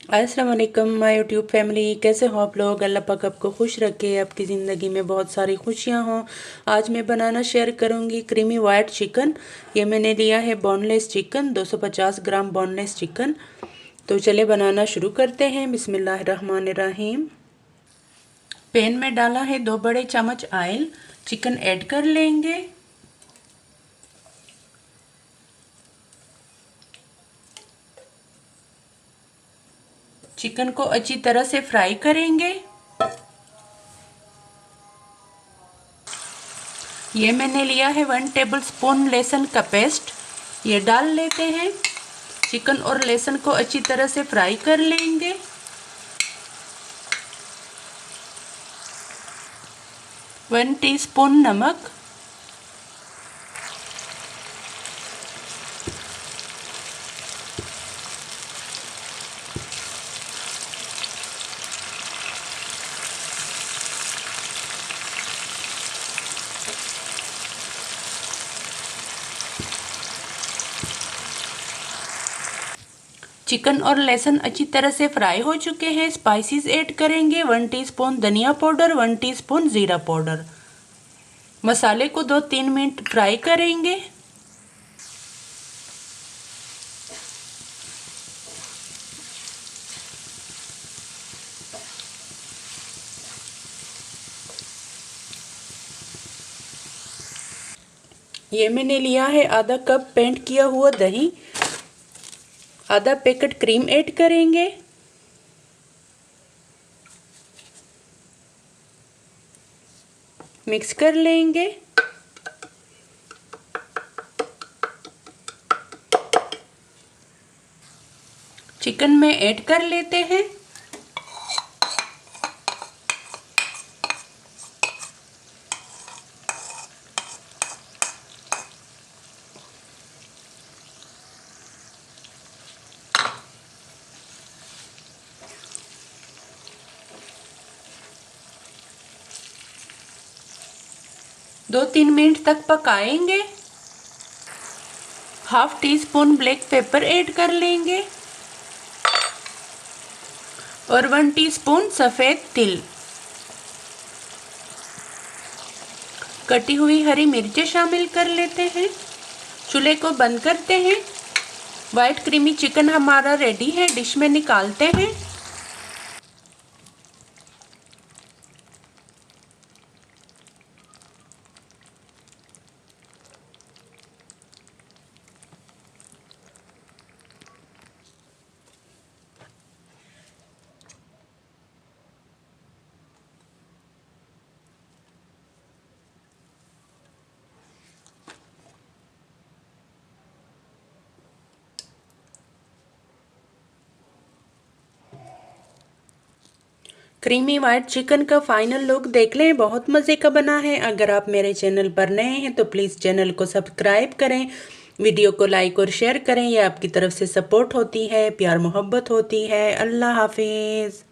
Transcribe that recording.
अस्सलाम वालेकुम my YouTube family, कैसे हो आप लोग। अल्लाह पाक आपको खुश रखे, आपकी ज़िंदगी में बहुत सारी खुशियां हों। आज मैं बनाना शेयर करूंगी क्रीमी वाइट चिकन। ये मैंने लिया है बोनलेस चिकन, 250 ग्राम बोनलेस चिकन। तो चले बनाना शुरू करते हैं। बिस्मिल्लाहिर्रहमानिर्रहीम। पैन में डाला है 2 बड़े चम्मच ऑयल। चिकन ऐड कर लेंगे। चिकन को अच्छी तरह से फ्राई करेंगे। ये मैंने लिया है 1 टेबलस्पून लहसुन का पेस्ट। ये डाल लेते हैं। चिकन और लहसुन को अच्छी तरह से फ्राई कर लेंगे। वन टीस्पून नमक, चिकन और लहसुन अच्छी तरह से फ्राई हो चुके हैं। स्पाइसेस ऐड करेंगे। 1 टीस्पून धनिया पाउडर, 1 टीस्पून ज़ीरा पाउडर। मसाले को 2-3 मिनट फ्राई करेंगे। ये मैंने लिया है आधा कप पेंट किया हुआ दही। आधा पैकेट क्रीम ऐड करेंगे। मिक्स कर लेंगे। चिकन में ऐड कर लेते हैं। दो 3 मिनट तक पकाएंगे। Half tea spoon black pepper add कर लेंगे और 1 टीस्पून सफ़ेद तिल। कटी हुई हरी मिर्चें शामिल कर लेते हैं। चूल्हे को बंद करते हैं। वाइट क्रीमी चिकन हमारा रेडी है। डिश में निकालते हैं। क्रीमी वाइट चिकन का फाइनल लुक देख लें। बहुत मज़े का बना है। अगर आप मेरे चैनल पर नए हैं तो प्लीज़ चैनल को सब्सक्राइब करें, वीडियो को लाइक और शेयर करें। यह आपकी तरफ से सपोर्ट होती है, प्यार मोहब्बत होती है। अल्लाह हाफिज़।